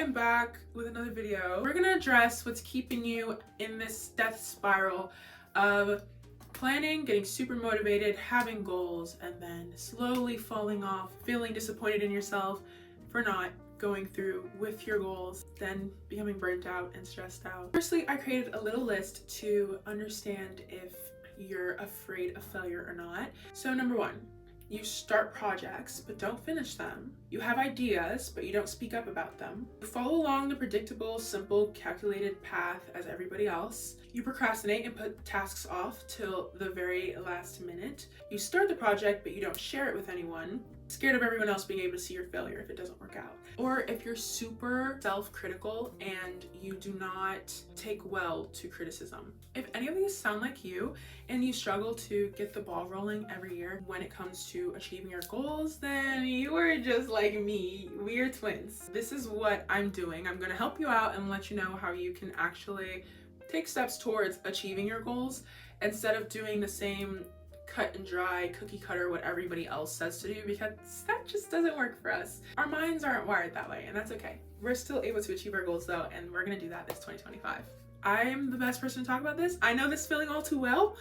am back with another video. We're gonna address what's keeping you in this death spiral of planning, getting super motivated, having goals, and then slowly falling off, feeling disappointed in yourself for not going through with your goals, then becoming burnt out and stressed out. Firstly, I created a little list to understand if you're afraid of failure or not. So number one, you start projects but don't finish them. You have ideas but you don't speak up about them. You follow along the predictable, simple, calculated path as everybody else. You procrastinate and put tasks off till the very last minute. You start the project but you don't share it with anyone, scared of everyone else being able to see your failure if it doesn't work out. Or if you're super self-critical and you do not take well to criticism. If any of these sound like you and you struggle to get the ball rolling every year when it comes to achieving your goals, then you are just like me. We are twins. This is what I'm doing. I'm going to help you out and let you know how you can actually take steps towards achieving your goals instead of doing the same cut and dry, cookie cutter, what everybody else says to do, because that just doesn't work for us. Our minds aren't wired that way, and that's okay. We're still able to achieve our goals though, and we're gonna do that this 2025. I'm the best person to talk about this. I know this feeling all too well,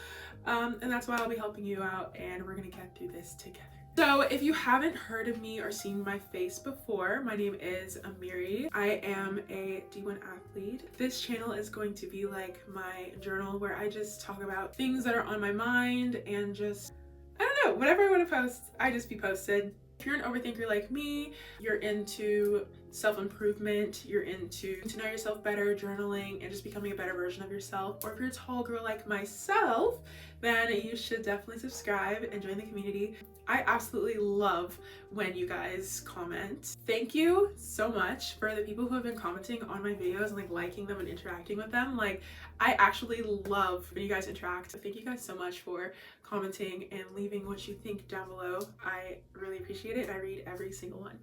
and that's why I'll be helping you out, and we're gonna get through this together. So if you haven't heard of me or seen my face before, my name is Amiri. I am a D1 athlete. This channel is going to be like my journal where I just talk about things that are on my mind and just, I don't know, whatever I want to post, I just be posted. If you're an overthinker like me, you're into self-improvement, you're into to know yourself better, journaling, and just becoming a better version of yourself, or if you're a tall girl like myself, then you should definitely subscribe and join the community. I absolutely love when you guys comment. Thank you so much for the people who have been commenting on my videos and like liking them and interacting with them. Like, I actually love when you guys interact. So thank you guys so much for commenting and leaving what you think down below. I really appreciate it. I read every single one.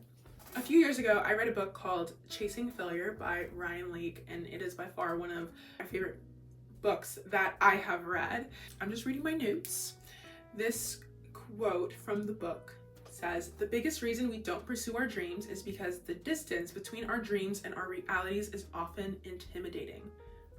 A few years ago, I read a book called Chasing Failure by Ryan Leake, and it is by far one of my favorite books that I have read. I'm just reading my notes. This quote from the book says, "The biggest reason we don't pursue our dreams is because the distance between our dreams and our realities is often intimidating."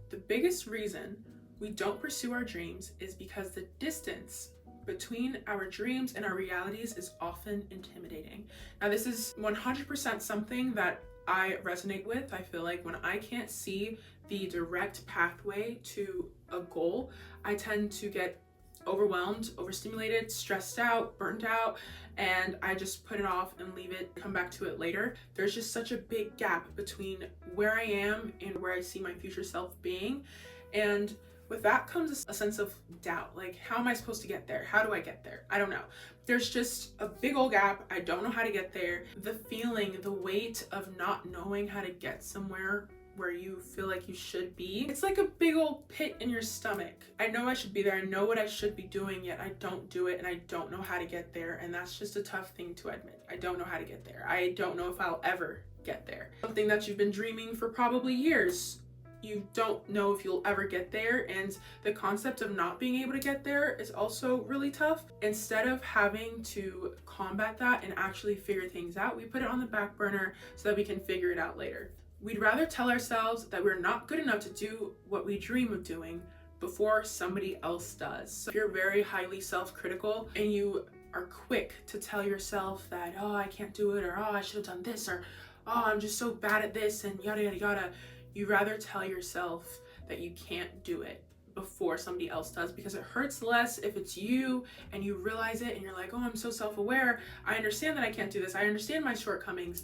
The biggest reason we don't pursue our dreams is because the distance between our dreams and our realities is often intimidating. Now, this is 100% something that I resonate with. I feel like when I can't see the direct pathway to a goal, I tend to get overwhelmed, overstimulated, stressed out, burnt out, and I just put it off and leave it, come back to it later. There's just such a big gap between where I am and where I see my future self being. And with that comes a sense of doubt. Like, how am I supposed to get there? How do I get there? I don't know. There's just a big old gap. I don't know how to get there. The feeling, the weight of not knowing how to get somewhere where you feel like you should be. It's like a big old pit in your stomach. I know I should be there. I know what I should be doing, yet I don't do it and I don't know how to get there. And that's just a tough thing to admit. I don't know how to get there. I don't know if I'll ever get there. Something that you've been dreaming for probably years. You don't know if you'll ever get there, and the concept of not being able to get there is also really tough. Instead of having to combat that and actually figure things out, we put it on the back burner so that we can figure it out later. We'd rather tell ourselves that we're not good enough to do what we dream of doing before somebody else does. So if you're very highly self-critical and you are quick to tell yourself that, oh, I can't do it, or oh, I should have done this, or oh, I'm just so bad at this, and yada yada yada, you rather tell yourself that you can't do it before somebody else does, because it hurts less if it's you and you realize it and you're like, oh, I'm so self-aware. I understand that I can't do this. I understand my shortcomings.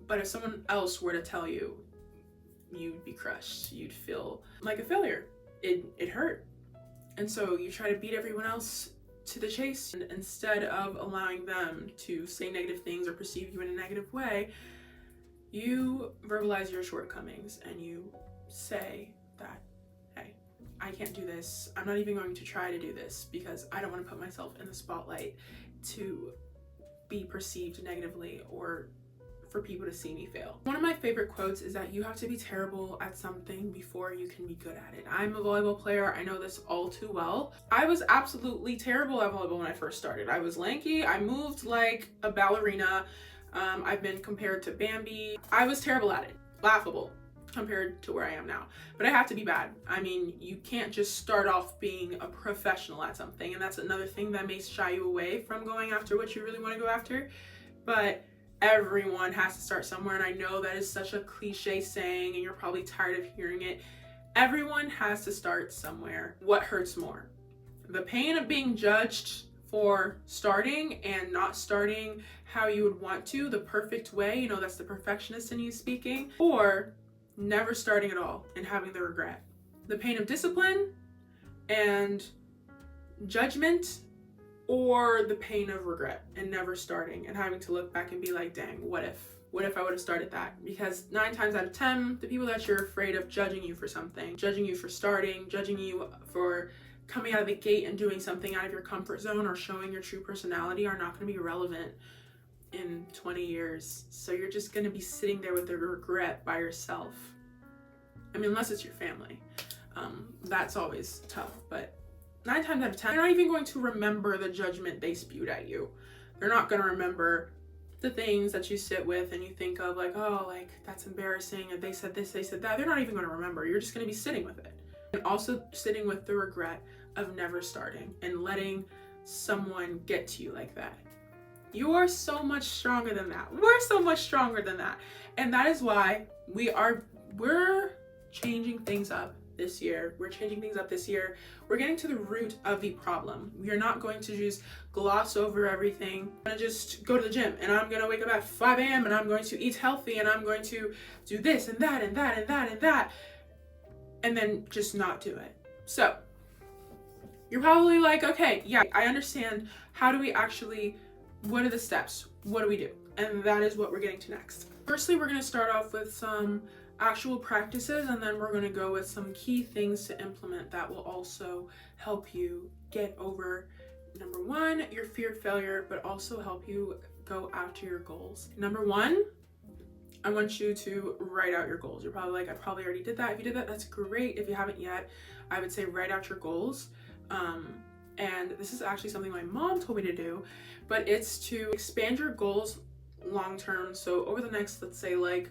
But if someone else were to tell you, you'd be crushed. You'd feel like a failure. It hurt. And so you try to beat everyone else to the chase, and instead of allowing them to say negative things or perceive you in a negative way, you verbalize your shortcomings and you say that, hey, I can't do this. I'm not even going to try to do this because I don't want to put myself in the spotlight to be perceived negatively or for people to see me fail. One of my favorite quotes is that you have to be terrible at something before you can be good at it. I'm a volleyball player. I know this all too well. I was absolutely terrible at volleyball when I first started. I was lanky. I moved like a ballerina. I've been compared to Bambi. I was terrible at it, laughable compared to where I am now. But I have to be bad. I mean, you can't just start off being a professional at something, and that's another thing that may shy you away from going after what you really want to go after. But everyone has to start somewhere, and I know that is such a cliche saying, and you're probably tired of hearing it. Everyone has to start somewhere. What hurts more? The pain of being judged for starting and not starting how you would want to, the perfect way, you know, that's the perfectionist in you speaking, or never starting at all and having the regret. The pain of discipline and judgment, or the pain of regret and never starting and having to look back and be like, dang, what if I would have started that? Because 9 times out of 10, the people that you're afraid of judging you for something, judging you for starting, judging you for coming out of the gate and doing something out of your comfort zone or showing your true personality are not going to be relevant in 20 years. So you're just going to be sitting there with the regret by yourself. I mean, unless it's your family. That's always tough. But 9 times out of 10, they're not even going to remember the judgment they spewed at you. They're not going to remember the things that you sit with and you think of like, oh, like that's embarrassing, and they said this, they said that. They're not even going to remember. You're just going to be sitting with it. And also sitting with the regret of never starting and letting someone get to you like that. You are so much stronger than that. We're so much stronger than that. And that is why we're changing things up this year. We're changing things up this year. We're getting to the root of the problem. We are not going to just gloss over everything. I'm gonna just go to the gym, and I'm gonna wake up at 5 a.m. and I'm going to eat healthy, and I'm going to do this and that and that and that and that, and then just not do it. So you're probably like, okay, yeah, I understand. How do we actually, what are the steps? What do we do? And that is what we're getting to next. Firstly, we're gonna start off with some actual practices, and then we're going to go with some key things to implement that will also help you get over, number 1, your fear of failure, but also help you go after your goals. Number 1, I want you to write out your goals. You're probably like, I probably already did that. If you did that, that's great. If you haven't yet, I would say write out your goals. And this is actually something my mom told me to do, but it's to expand your goals long term. So over the next, let's say like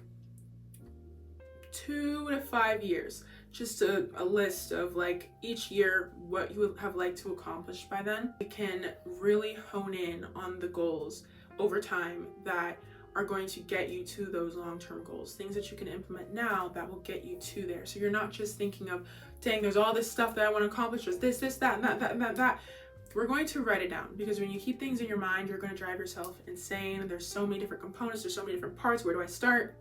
2 to 5 years, just a list of like each year what you would have liked to accomplish by then. You can really hone in on the goals over time that are going to get you to those long-term goals, things that you can implement now that will get you to there. So you're not just thinking of, dang, there's all this stuff that I want to accomplish, there's this, that, and that. We're going to write it down, because when you keep things in your mind, you're going to drive yourself insane. There's so many different components, there's so many different parts. Where do I start?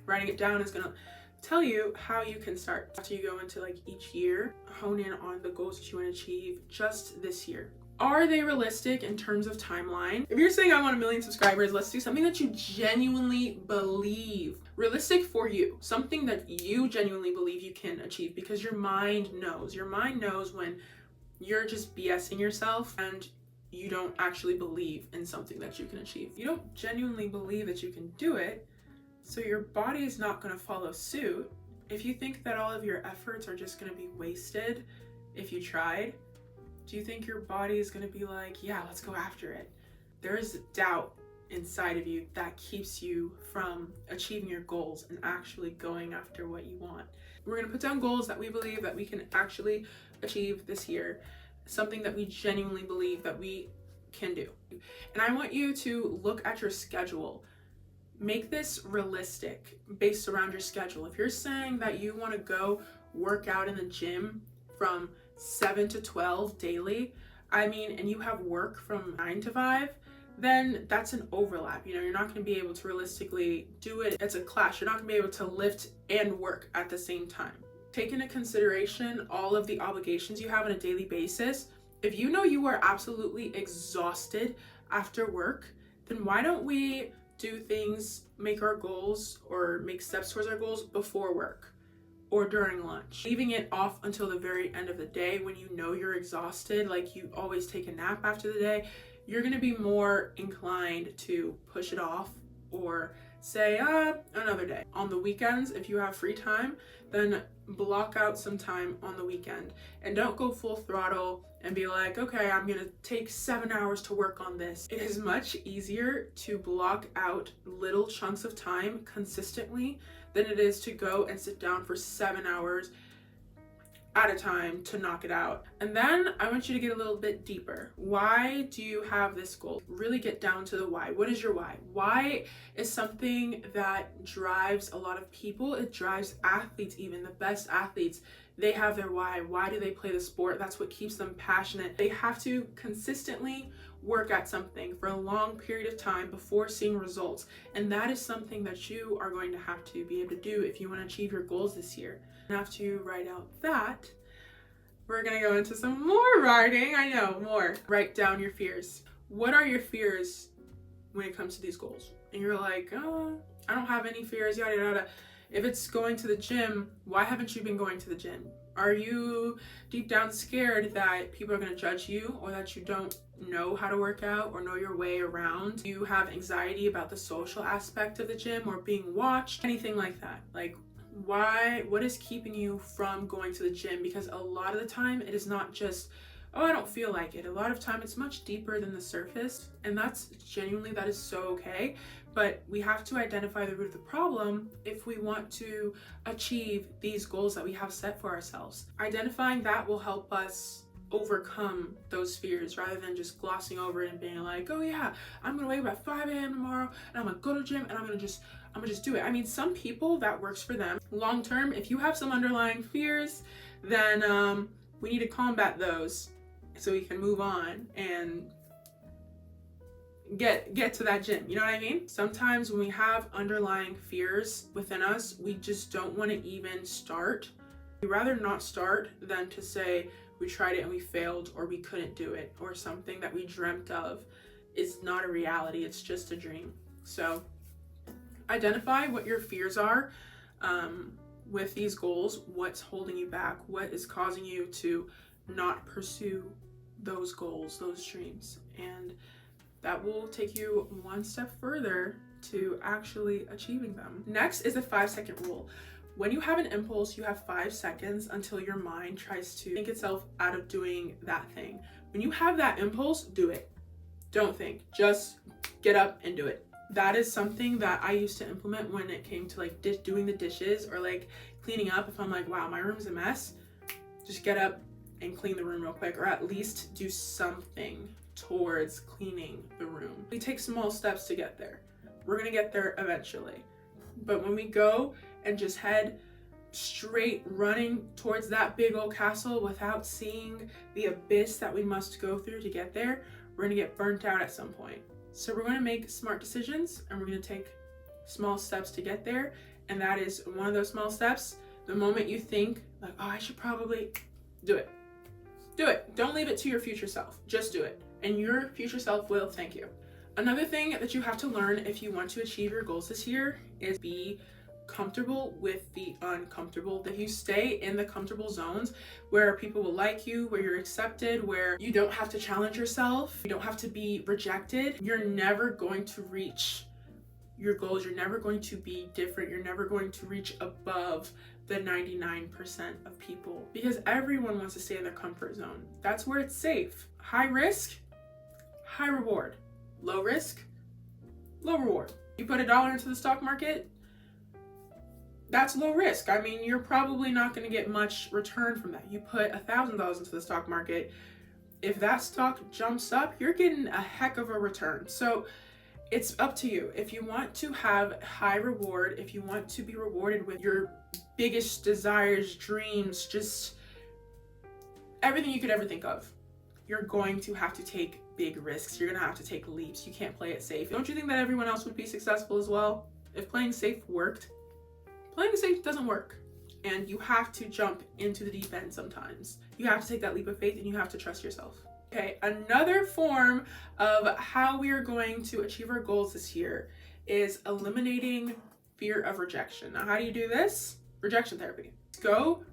Writing it down is going to tell you how you can start. After you go into like each year, hone in on the goals that you want to achieve just this year. Are they realistic in terms of timeline? If you're saying I want 1 million subscribers, let's do something that you genuinely believe. Realistic for you. Something that you genuinely believe you can achieve, because your mind knows. Your mind knows when you're just BSing yourself and you don't actually believe in something that you can achieve. You don't genuinely believe that you can do it, so your body is not going to follow suit. If you think that all of your efforts are just going to be wasted if you tried, do you think your body is going to be like, yeah, let's go after it? There is doubt inside of you that keeps you from achieving your goals and actually going after what you want. We're going to put down goals that we believe that we can actually achieve this year, something that we genuinely believe that we can do. And I want you to look at your schedule. Make this realistic based around your schedule. If you're saying that you want to go work out in the gym from 7 to 12 daily, and you have work from 9 to 5, then that's an overlap. You're not going to be able to realistically do it. It's a clash. You're not going to be able to lift and work at the same time. Take into consideration all of the obligations you have on a daily basis. If you know you are absolutely exhausted after work, then why don't we do things, make our goals or make steps towards our goals before work or during lunch? Leaving it off until the very end of the day when you know you're exhausted, like you always take a nap after the day, you're going to be more inclined to push it off or say another day. On the weekends, if you have free time, then block out some time on the weekend, and don't go full throttle and be like, okay, I'm gonna take 7 hours to work on this. It is much easier to block out little chunks of time consistently than it is to go and sit down for 7 hours at a time to knock it out. And then I want you to get a little bit deeper. Why do you have this goal? Really get down to the why. What is your why? Why is something that drives a lot of people. It drives athletes, even the best athletes. They have their why. Why do they play the sport? That's what keeps them passionate. They have to consistently work at something for a long period of time before seeing results. And that is something that you are going to have to be able to do if you want to achieve your goals this year. And after you write out that, we're going to go into some more writing. I know, more. Write down your fears. What are your fears when it comes to these goals? And you're like, oh, I don't have any fears, yada, yada. If it's going to the gym, why haven't you been going to the gym? Are you deep down scared that people are going to judge you, or that you don't know how to work out or know your way around? Do you have anxiety about the social aspect of the gym or being watched? Anything like that. Like, what is keeping you from going to the gym? Because a lot of the time it is not just, oh, I don't feel like it. A lot of time it's much deeper than the surface, and that is so okay. But we have to identify the root of the problem if we want to achieve these goals that we have set for ourselves. Identifying that will help us overcome those fears rather than just glossing over it and being like, oh yeah, I'm gonna wake up at 5 a.m. tomorrow and I'm gonna go to the gym and I'm gonna just do it. I mean, some people, that works for them. Long term, if you have some underlying fears, then we need to combat those so we can move on and get to that gym. You know what I mean? Sometimes when we have underlying fears within us, we just don't want to even start. We'd rather not start than to say we tried it and we failed, or we couldn't do it, or something that we dreamt of is not a reality, it's just a dream. So identify what your fears are with these goals. What's holding you back? What is causing you to not pursue those goals, those dreams? And that will take you one step further to actually achieving them. Next is the 5-second rule. When you have an impulse, you have 5 seconds until your mind tries to think itself out of doing that thing. When you have that impulse, do it. Don't think, just get up and do it. That is something that I used to implement when it came to like doing the dishes or like cleaning up. If I'm like, wow, my room's a mess, just get up and clean the room real quick, or at least do something towards cleaning the room. We take small steps to get there. We're gonna get there eventually. But when we go and just head straight running towards that big old castle without seeing the abyss that we must go through to get there, we're gonna get burnt out at some point. So we're gonna make smart decisions, and we're gonna take small steps to get there. And that is one of those small steps. The moment you think like, oh, I should probably do it. Do it. Don't leave it to your future self. Just do it. And your future self will thank you. Another thing that you have to learn if you want to achieve your goals this year is be comfortable with the uncomfortable. That you stay in the comfortable zones where people will like you, where you're accepted, where you don't have to challenge yourself, you don't have to be rejected. You're never going to reach your goals. You're never going to be different. You're never going to reach above the 99% of people, because everyone wants to stay in their comfort zone. That's where it's safe. High risk, high reward. Low risk, low reward. You put $1 into the stock market, that's low risk. I mean, you're probably not going to get much return from that. You put $1,000 into the stock market, if that stock jumps up, you're getting a heck of a return. So it's up to you. If you want to have high reward, if you want to be rewarded with your biggest desires, dreams, just everything you could ever think of, you're going to have to take big risks. You're going to have to take leaps. You can't play it safe. Don't you think that everyone else would be successful as well? If playing safe worked, playing safe doesn't work. And you have to jump into the deep end sometimes. You have to take that leap of faith, and you have to trust yourself. Okay, another form of how we are going to achieve our goals this year is eliminating fear of rejection. Now, how do you do this? Rejection therapy. Go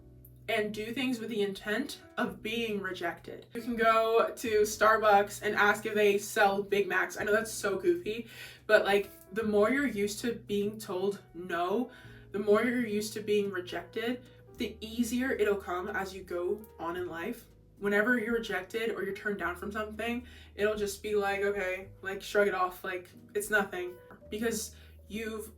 and do things with the intent of being rejected. You can go to Starbucks and ask if they sell Big Macs. I know that's so goofy, but like the more you're used to being told no, the more you're used to being rejected, the easier it'll come as you go on in life. Whenever you're rejected or you're turned down from something, it'll just be like, okay, like shrug it off, like it's nothing, because you've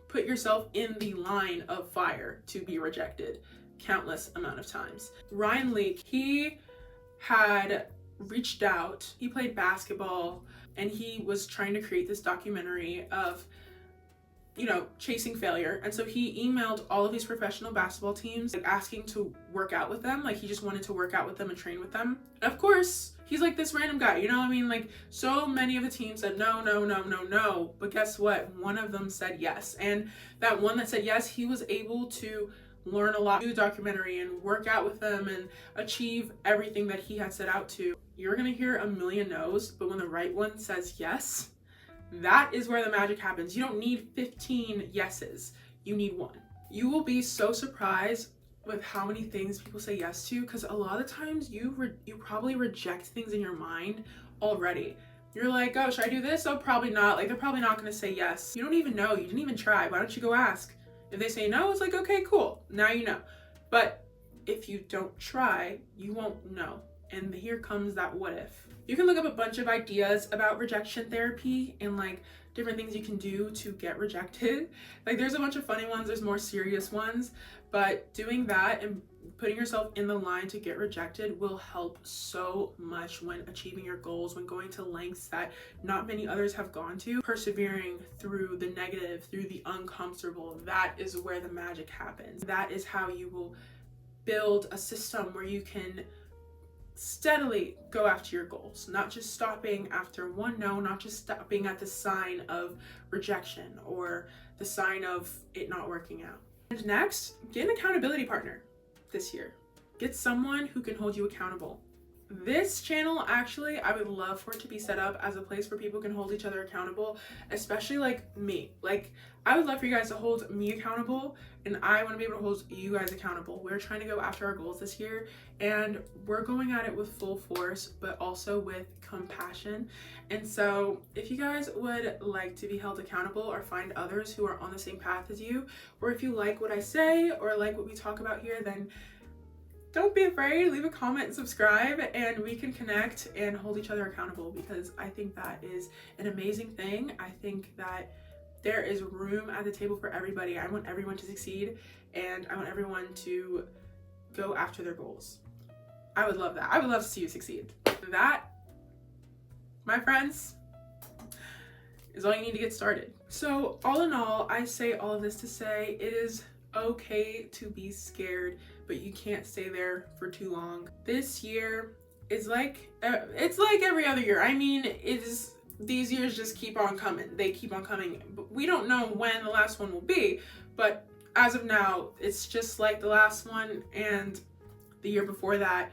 put yourself in the line of fire to be rejected countless amount of times. Ryan Leake, he had reached out, he played basketball, and he was trying to create this documentary of, you know, chasing failure. And so he emailed all of these professional basketball teams, like, asking to work out with them. Like he just wanted to work out with them and train with them. And of course, he's like this random guy, you know what I mean? Like so many of the teams said no, no, no, no, no. But guess what? One of them said yes. And that one that said yes, he was able to learn a lot, do the documentary and work out with them and achieve everything that he had set out to. You're gonna hear a million no's, but when the right one says yes, that is where the magic happens. You don't need 15 yeses, you need one. You will be so surprised with how many things people say yes to, because a lot of times you probably reject things in your mind already. You're like, oh, should I do this? Oh, probably not. Like they're probably not gonna say yes. You don't even know, you didn't even try. Why don't you go ask? If they say no, it's like, okay, cool, now you know. But if you don't try, you won't know. And here comes that what if. You can look up a bunch of ideas about rejection therapy and like different things you can do to get rejected. Like there's a bunch of funny ones, there's more serious ones, but doing that and putting yourself in the line to get rejected will help so much when achieving your goals, when going to lengths that not many others have gone to. Persevering through the negative, through the uncomfortable, that is where the magic happens. That is how you will build a system where you can steadily go after your goals, not just stopping after one no, not just stopping at the sign of rejection or the sign of it not working out. And next, get an accountability partner this year. Get someone who can hold you accountable. This channel, actually, I would love for it to be set up as a place where people can hold each other accountable, especially like me. Like, I would love for you guys to hold me accountable, and I want to be able to hold you guys accountable. We're trying to go after our goals this year, and we're going at it with full force, but also with compassion. And so if you guys would like to be held accountable or find others who are on the same path as you, or if you like what I say or like what we talk about here, then don't be afraid, leave a comment and subscribe, and we can connect and hold each other accountable, because I think that is an amazing thing. I think that there is room at the table for everybody. I want everyone to succeed, and I want everyone to go after their goals. I would love that. I would love to see you succeed. That, my friends, is all you need to get started. So all in all, I say all of this to say it is okay to be scared, but you can't stay there for too long. This year is like, it's like every other year. I mean, these years just keep on coming. They keep on coming. But we don't know when the last one will be, but as of now, it's just like the last one and the year before that.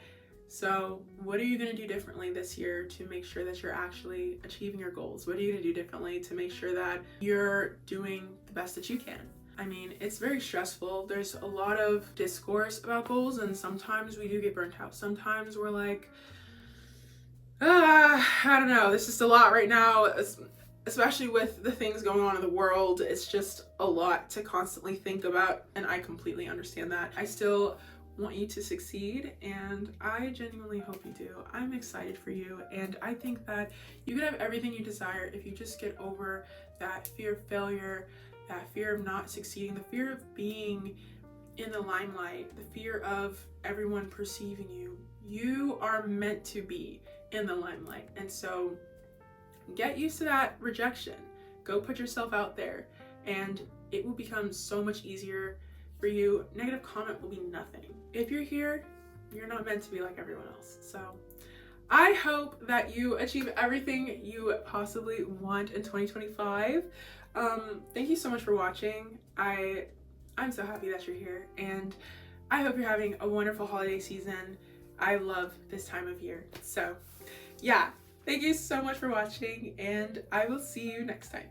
So what are you going to do differently this year to make sure that you're actually achieving your goals? What are you going to do differently to make sure that you're doing the best that you can? I mean, it's very stressful. There's a lot of discourse about goals, and sometimes we do get burnt out. Sometimes we're like, I don't know, this is just a lot right now, especially with the things going on in the world. It's just a lot to constantly think about, and I completely understand that. I still want you to succeed, and I genuinely hope you do. I'm excited for you, and I think that you can have everything you desire if you just get over that fear of failure, that fear of not succeeding, the fear of being in the limelight, the fear of everyone perceiving you. You are meant to be in the limelight, and so get used to that rejection. Go put yourself out there, and it will become so much easier for you. Negative comment will be nothing. If you're here, you're not meant to be like everyone else. So I hope that you achieve everything you possibly want in 2025. Thank you so much for watching. I'm so happy that you're here, and I hope you're having a wonderful holiday season. I love this time of year. So yeah, thank you so much for watching, and I will see you next time.